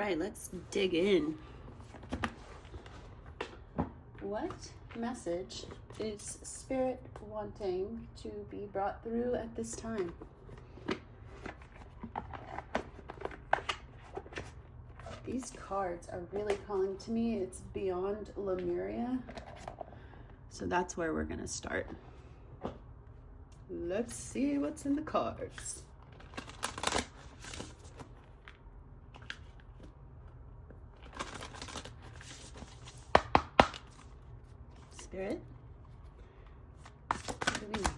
right, let's dig in. What message is Spirit wanting to be brought through at this time? These cards are really calling to me. It's beyond Lemuria. So that's where we're going to start. Let's see what's in the cards. Spirit. What do we know?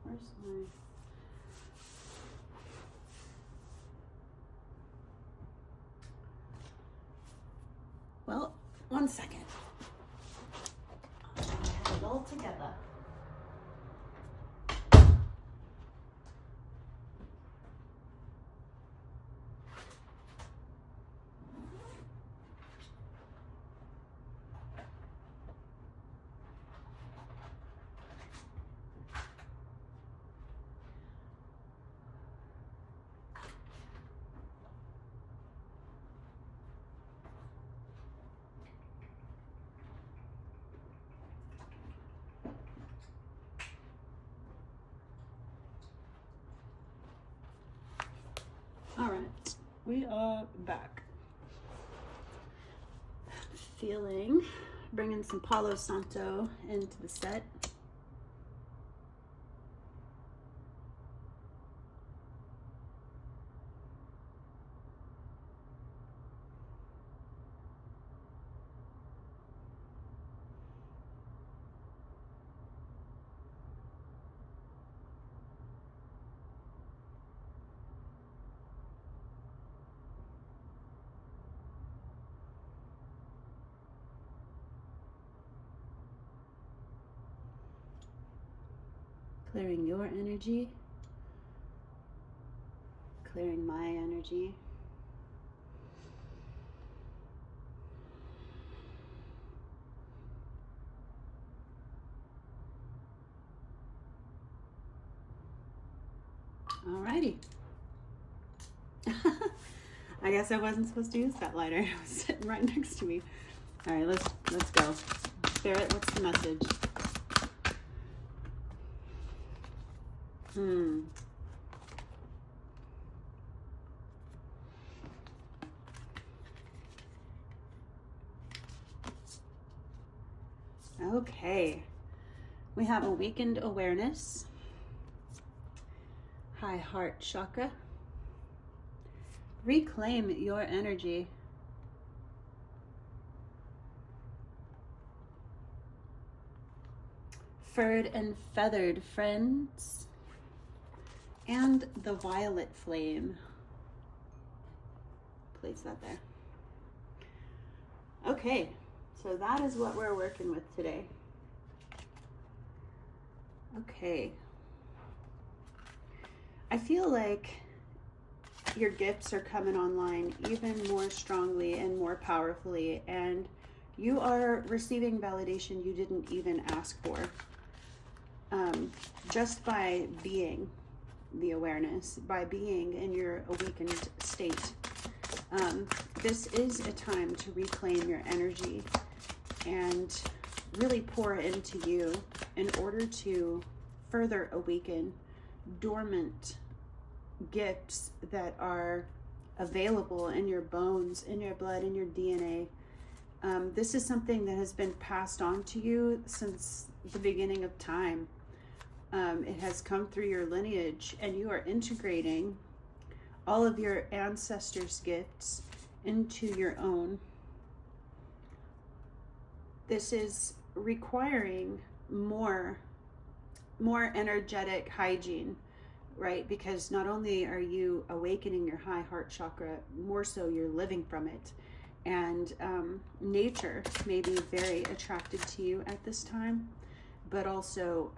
Where's my... Well, 1 second. I'll have it all together. All right, we are back. Feeling, bringing some Palo Santo into the set. Clearing your energy, clearing my energy. Alrighty. I guess I wasn't supposed to use that lighter. It was sitting right next to me. All right, let's go. Spirit, what's the message? Okay, we have awakened awareness, high heart chakra, reclaim your energy, furred and feathered friends, and the violet flame. Place that there. Okay, so that is what we're working with today. Okay. I feel like your gifts are coming online even more strongly and more powerfully, and you are receiving validation you didn't even ask for. Just by being the awareness, by being in your awakened state. This is a time to reclaim your energy and really pour into you in order to further awaken dormant gifts that are available in your bones, in your blood, in your DNA. This is something that has been passed on to you since the beginning of time. It has come through your lineage, and you are integrating all of your ancestors' gifts into your own. This is requiring more energetic hygiene, right? Because not only are you awakening your high heart chakra, more so you're living from it. And nature may be very attracted to you at this time, but also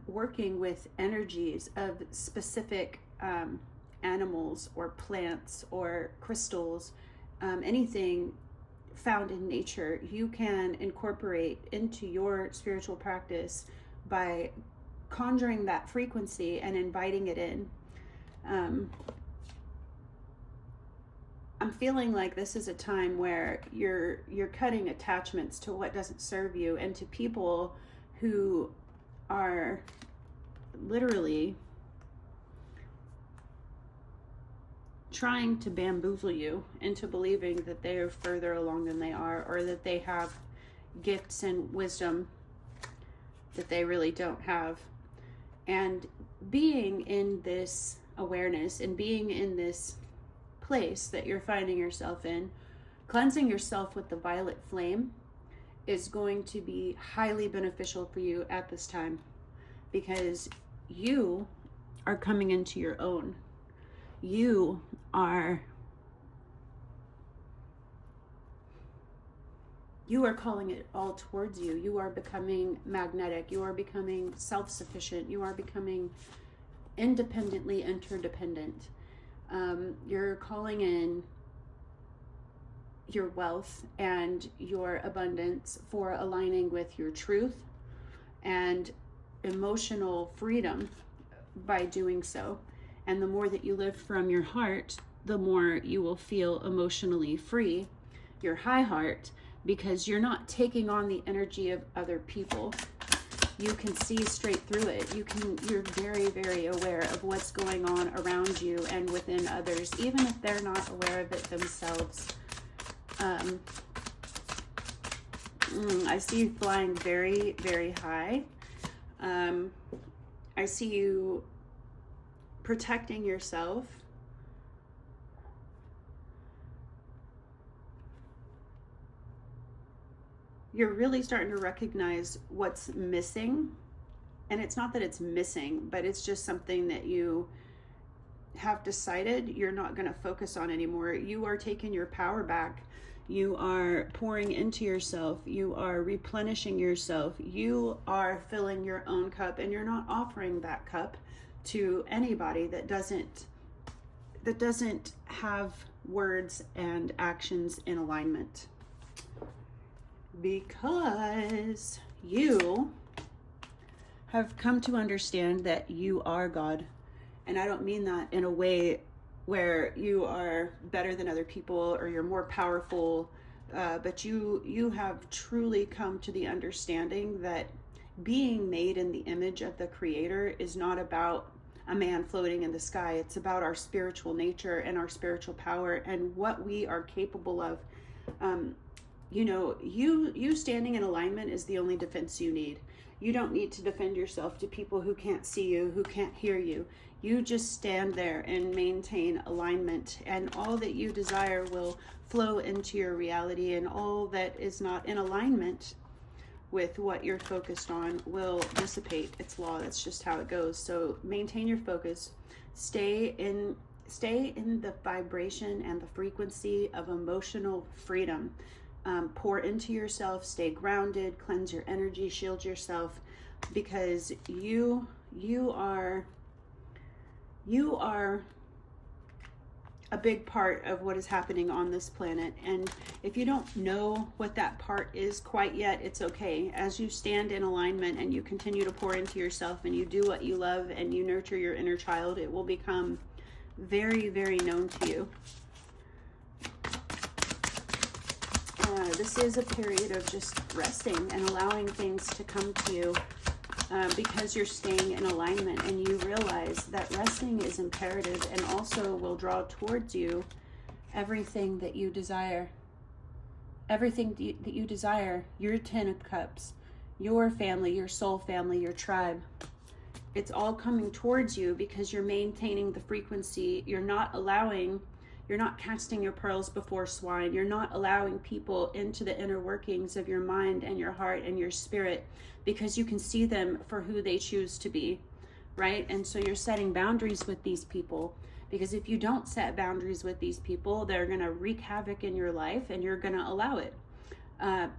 working with energies of specific animals or plants or crystals, anything found in nature, you can incorporate into your spiritual practice by conjuring that frequency and inviting it in. I'm feeling like this is a time where you're cutting attachments to what doesn't serve you and to people who are literally trying to bamboozle you into believing that they are further along than they are, or that they have gifts and wisdom that they really don't have. And being in this awareness and being in this place that you're finding yourself in, cleansing yourself with the violet flame is going to be highly beneficial for you at this time, because you are coming into your own. You are calling it all towards you. You are becoming magnetic. You are becoming self-sufficient. You are becoming independently interdependent. You're calling in your wealth and your abundance for aligning with your truth and emotional freedom by doing so. And the more that you live from your heart, the more you will feel emotionally free, your high heart, because you're not taking on the energy of other people. You can see straight through it. You're very, very aware of what's going on around you and within others, even if they're not aware of it themselves. I see you flying very, very high. I see you protecting yourself. You're really starting to recognize what's missing. And it's not that it's missing, but it's just something that you have decided you're not going to focus on anymore. You are taking your power back. You are pouring into yourself. You are replenishing yourself. You are filling your own cup, and you're not offering that cup to anybody that doesn't have words and actions in alignment. Because you have come to understand that you are God. And I don't mean that in a way where you are better than other people or you're more powerful, but you have truly come to the understanding that being made in the image of the Creator is not about a man floating in the sky. It's about our spiritual nature and our spiritual power and what we are capable of. You standing in alignment is the only defense you need. You don't need to defend yourself to people who can't see you, who can't hear you. You just stand there and maintain alignment, and all that you desire will flow into your reality, and all that is not in alignment with what you're focused on will dissipate. It's law. That's just how it goes. So maintain your focus. Stay in the vibration and the frequency of emotional freedom. Pour into yourself, stay grounded, cleanse your energy, shield yourself, because you are a big part of what is happening on this planet. And if you don't know what that part is quite yet, it's okay. As you stand in alignment and you continue to pour into yourself and you do what you love and you nurture your inner child, it will become very, very known to you. This is a period of just resting and allowing things to come to you, because you're staying in alignment, and you realize that resting is imperative and also will draw towards you everything that you desire. Everything that you desire, your 10 of Cups, your family, your soul family, your tribe. It's all coming towards you because you're maintaining the frequency. You're not casting your pearls before swine. You're not allowing people into the inner workings of your mind and your heart and your spirit, because you can see them for who they choose to be, right? And so you're setting boundaries with these people, because if you don't set boundaries with these people, they're going to wreak havoc in your life, and you're going to allow it,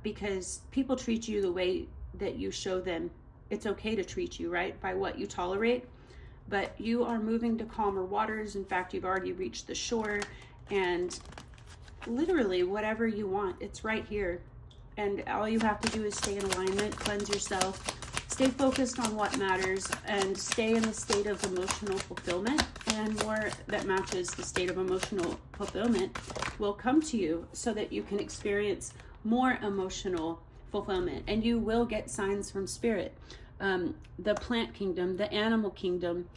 because people treat you the way that you show them it's okay to treat you, right? By what you tolerate. but you are moving to calmer waters. In fact, you've already reached the shore, and literally whatever you want, it's right here. And all you have to do is stay in alignment, cleanse yourself, stay focused on what matters, and stay in the state of emotional fulfillment. And more that matches the state of emotional fulfillment will come to you so that you can experience more emotional fulfillment. And you will get signs from spirit. The plant kingdom, the animal kingdom,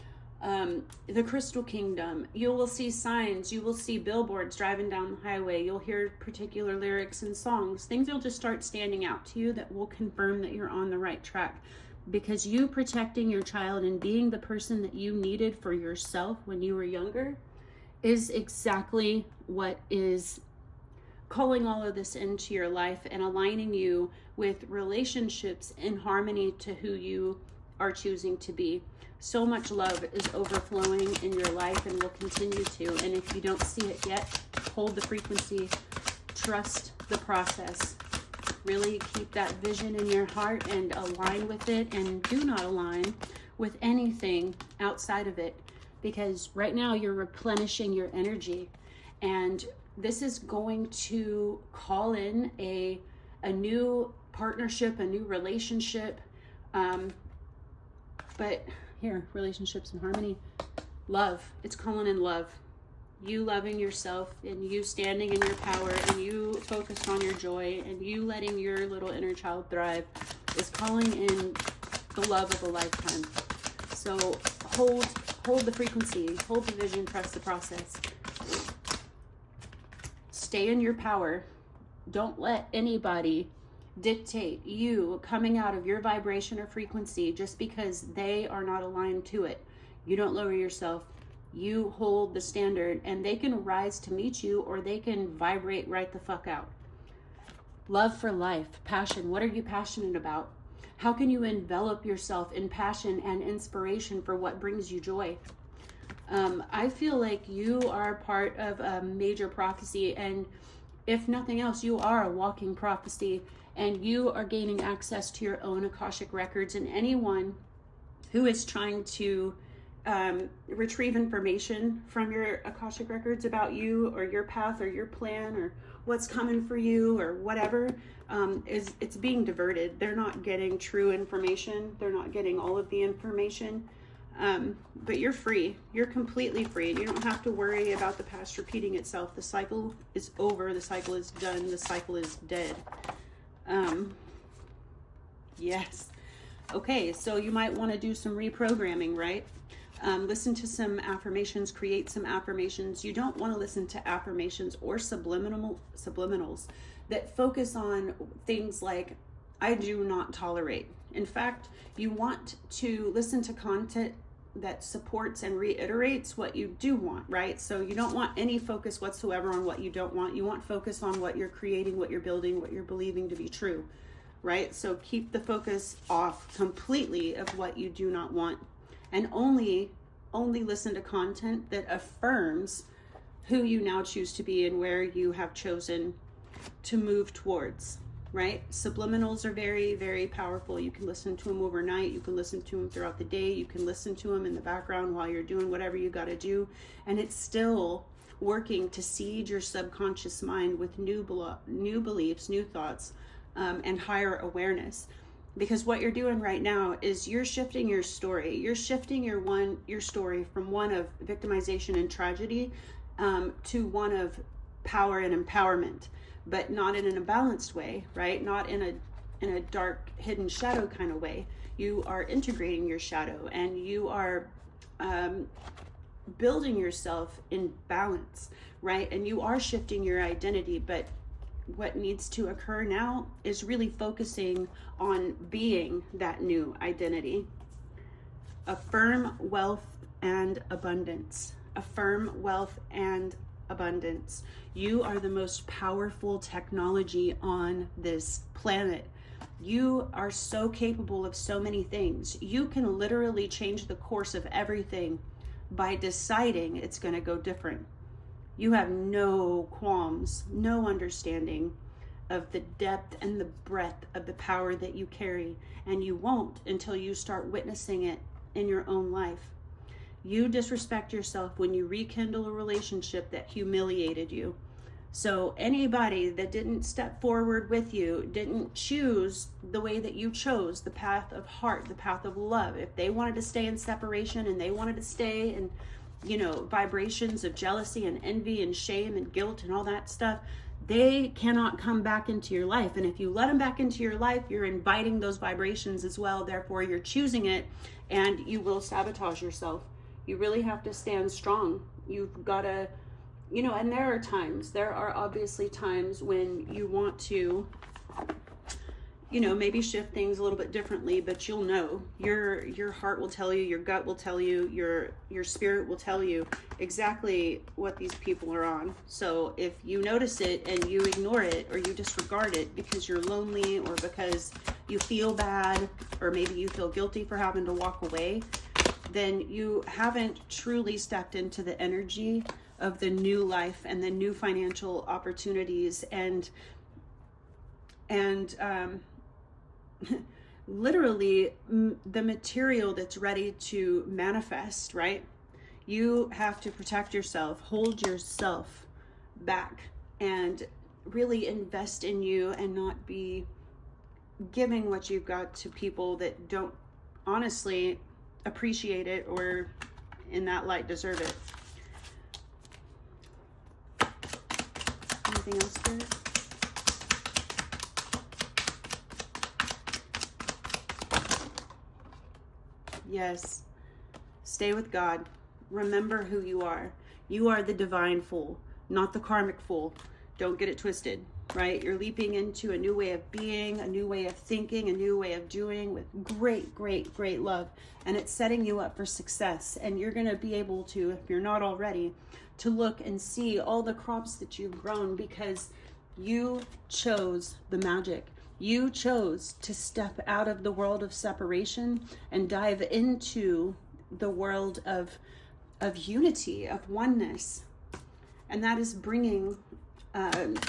the crystal kingdom, you will see signs, you will see billboards driving down the highway, you'll hear particular lyrics and songs. Things will just start standing out to you that will confirm that you're on the right track, because you protecting your child and being the person that you needed for yourself when you were younger is exactly what is calling all of this into your life and aligning you with relationships in harmony to who you are choosing to be. So much love is overflowing in your life and will continue to. And if you don't see it yet, hold the frequency, trust the process. Really keep that vision in your heart and align with it, and do not align with anything outside of it, because right now you're replenishing your energy, and this is going to call in a new partnership, a new relationship. But here, relationships in harmony, love, it's calling in love. You loving yourself, and you standing in your power, and you focused on your joy, and you letting your little inner child thrive is calling in the love of a lifetime. So hold the frequency, hold the vision, trust the process. Stay in your power. Don't let anybody dictate you coming out of your vibration or frequency just because they are not aligned to it. You don't lower yourself. You hold the standard, and they can rise to meet you, or they can vibrate right the fuck out. Love for life, passion. What are you passionate about? How can you envelop yourself in passion and inspiration for what brings you joy? I feel like you are part of a major prophecy, and if nothing else, you are a walking prophecy, and you are gaining access to your own Akashic records. And anyone who is trying to retrieve information from your Akashic records about you or your path or your plan or what's coming for you or whatever, it's being diverted. They're not getting true information. They're not getting all of the information. But you're free. You're completely free. You don't have to worry about the past repeating itself. The cycle is over. The cycle is done. The cycle is dead. Yes. Okay, so you might want to do some reprogramming, right? Listen to some affirmations, create some affirmations. You don't want to listen to affirmations or subliminals that focus on things like, I do not tolerate. In fact, you want to listen to content that supports and reiterates what you do want, right? So you don't want any focus whatsoever on what you don't want. You want focus on what you're creating, what you're building, what you're believing to be true, right? So keep the focus off completely of what you do not want, and only listen to content that affirms who you now choose to be and where you have chosen to move towards, right? Subliminals are very, very powerful. You can listen to them overnight. You can listen to them throughout the day. You can listen to them in the background while you're doing whatever you got to do. And it's still working to seed your subconscious mind with new beliefs, new thoughts, and higher awareness. Because what you're doing right now is you're shifting your story. You're shifting your story from one of victimization and tragedy to one of power and empowerment, but not in a balanced way, right? Not in a dark, hidden shadow kind of way. You are integrating your shadow, and you are building yourself in balance, right? And you are shifting your identity, but what needs to occur now is really focusing on being that new identity. Affirm wealth and abundance. Affirm wealth and abundance. You are the most powerful technology on this planet. You are so capable of so many things. You can literally change the course of everything by deciding it's going to go different. You have no qualms, no understanding of the depth and the breadth of the power that you carry, and you won't until you start witnessing it in your own life. You disrespect yourself when you rekindle a relationship that humiliated you. So anybody that didn't step forward with you, didn't choose the way that you chose, the path of heart, the path of love, if they wanted to stay in separation and they wanted to stay in, you know, vibrations of jealousy and envy and shame and guilt and all that stuff, they cannot come back into your life. And if you let them back into your life, you're inviting those vibrations as well. Therefore, you're choosing it, and you will sabotage yourself. You really have to stand strong. You've got to, you know, and there are obviously times when you want to, you know, maybe shift things a little bit differently, but you'll know, your heart will tell you, your gut will tell you, your spirit will tell you exactly what these people are on. So if you notice it and you ignore it, or you disregard it because you're lonely, or because you feel bad, or maybe you feel guilty for having to walk away, then you haven't truly stepped into the energy of the new life and the new financial opportunities and literally the material that's ready to manifest, right? You have to protect yourself, hold yourself back, and really invest in you, and not be giving what you've got to people that don't honestly appreciate it, or in that light deserve it. Anything else, Spirit? Yes. Stay with God. Remember who you are. You are the divine fool, not the karmic fool. Don't get it twisted, right? You're leaping into a new way of being, a new way of thinking, a new way of doing, with great, great, great love. And it's setting you up for success. And you're going to be able to, if you're not already, to look and see all the crops that you've grown, because you chose the magic. You chose to step out of the world of separation and dive into the world of unity, of oneness. And that is bringing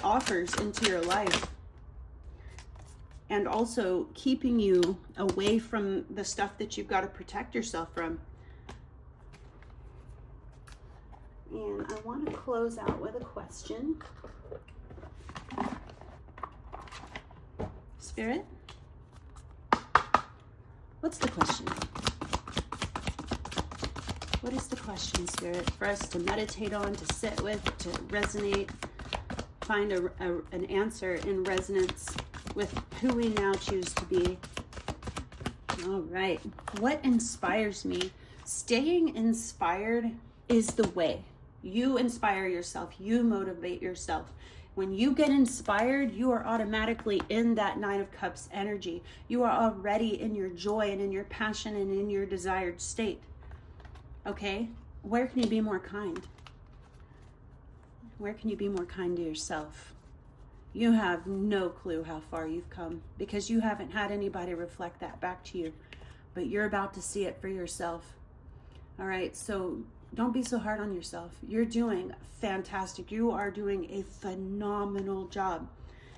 offers into your life, and also keeping you away from the stuff that you've got to protect yourself from. And I want to close out with a question. Spirit, what's the question? What is the question, Spirit, for us to meditate on, to sit with, to resonate, find an answer in resonance with who we now choose to be? All right. What inspires me? Staying inspired is the way. You inspire yourself. You motivate yourself. When you get inspired, you are automatically in that Nine of Cups energy. You are already in your joy and in your passion and in your desired state. Okay? Where can you be more kind? Where can you be more kind to yourself? You have no clue how far you've come, because you haven't had anybody reflect that back to you. But you're about to see it for yourself. All right? So don't be so hard on yourself. You're doing fantastic. You are doing a phenomenal job.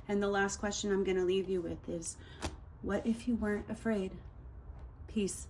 And the last question I'm going to leave you with is, what if you weren't afraid? Peace.